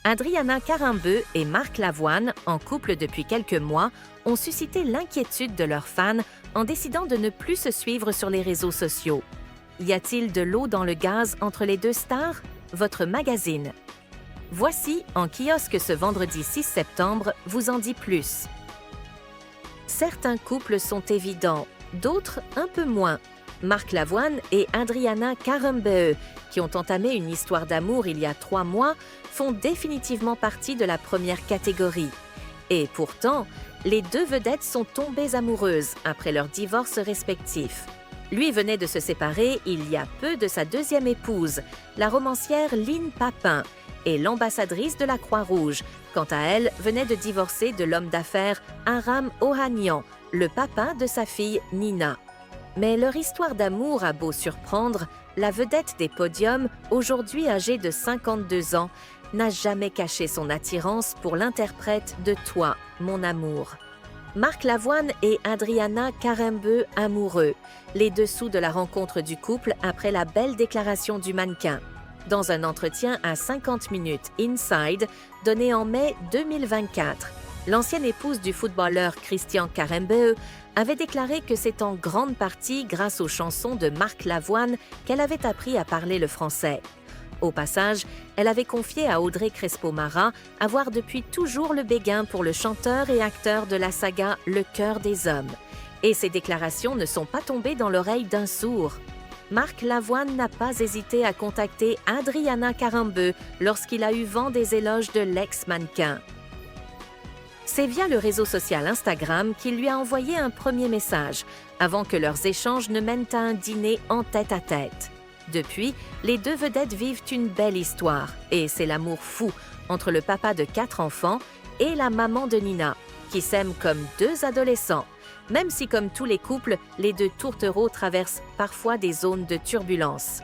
Adriana Carambeu et Marc Lavoine, en couple depuis quelques mois, ont suscité l'inquiétude de leurs fans en décidant de ne plus se suivre sur les réseaux sociaux. Y a-t-il de l'eau dans le gaz entre les deux stars? Votre magazine. Voici, en kiosque ce vendredi 6 septembre, vous en dit plus. Certains couples sont évidents, d'autres un peu moins. Marc Lavoine et Adriana Carambeu, qui ont entamé une histoire d'amour il y a 3 mois, font définitivement partie de la première catégorie. Et pourtant, les deux vedettes sont tombées amoureuses après leur divorce respectif. Lui venait de se séparer il y a peu de sa deuxième épouse, la romancière Lynne Papin, et l'ambassadrice de la Croix-Rouge, quant à elle, venait de divorcer de l'homme d'affaires Aram Ohanian, le papa de sa fille Nina. Mais leur histoire d'amour a beau surprendre, la vedette des podiums, aujourd'hui âgée de 52 ans, n'a jamais caché son attirance pour l'interprète de « Toi, mon amour ». Marc Lavoine et Adriana Carambeu amoureux, les dessous de la rencontre du couple après la belle déclaration du mannequin. Dans un entretien à 50 minutes Inside, donné en mai 2024, l'ancienne épouse du footballeur Christian Carambeu avait déclaré que c'est en grande partie grâce aux chansons de Marc Lavoine qu'elle avait appris à parler le français. Au passage, elle avait confié à Audrey Crespo-Mara avoir depuis toujours le béguin pour le chanteur et acteur de la saga Le cœur des hommes. Et ces déclarations ne sont pas tombées dans l'oreille d'un sourd. Marc Lavoine n'a pas hésité à contacter Adriana Carambeu lorsqu'il a eu vent des éloges de l'ex-mannequin. C'est via le réseau social Instagram qu'il lui a envoyé un premier message, avant que leurs échanges ne mènent à un dîner en tête-à-tête. Depuis, les deux vedettes vivent une belle histoire, et c'est l'amour fou entre le papa de 4 enfants et la maman de Nina, qui s'aiment comme 2 adolescents, même si comme tous les couples, les deux tourtereaux traversent parfois des zones de turbulence.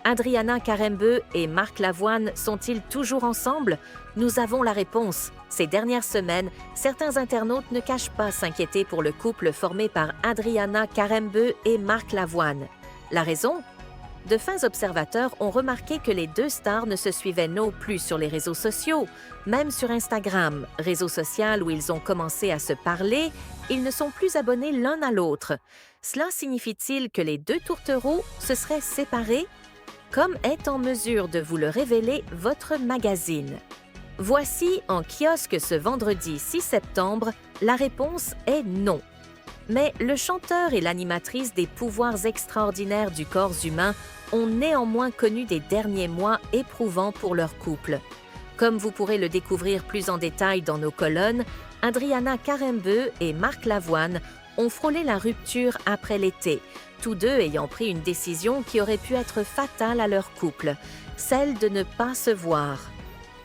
Adriana Carambeu et Marc Lavoine sont-ils toujours ensemble? Nous avons la réponse. Ces dernières semaines, certains internautes ne cachent pas s'inquiéter pour le couple formé par Adriana Carambeu et Marc Lavoine. La raison? De fins observateurs ont remarqué que les deux stars ne se suivaient non plus sur les réseaux sociaux. Même sur Instagram, réseau social où ils ont commencé à se parler, ils ne sont plus abonnés l'un à l'autre. Cela signifie-t-il que les deux tourtereaux se seraient séparés? Comme est en mesure de vous le révéler votre magazine. Voici en kiosque ce vendredi 6 septembre, la réponse est non. Mais le chanteur et l'animatrice des pouvoirs extraordinaires du corps humain ont néanmoins connu des derniers mois éprouvants pour leur couple. Comme vous pourrez le découvrir plus en détail dans nos colonnes, Adriana Carambeu et Marc Lavoine ont frôlé la rupture après l'été, tous deux ayant pris une décision qui aurait pu être fatale à leur couple, celle de ne pas se voir.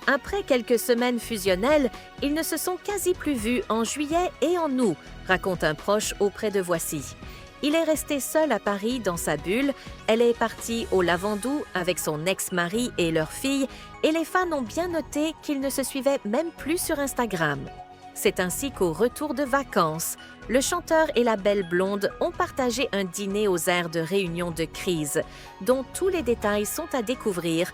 Après quelques semaines fusionnelles, ils ne se sont quasi plus vus en juillet et en août, raconte un proche auprès de Voici. Il est resté seul à Paris dans sa bulle, elle est partie au Lavandou avec son ex-mari et leur fille, et les fans ont bien noté qu'ils ne se suivaient même plus sur Instagram. C'est ainsi qu'au retour de vacances, le chanteur et la belle blonde ont partagé un dîner aux airs de réunion de crise, dont tous les détails sont à découvrir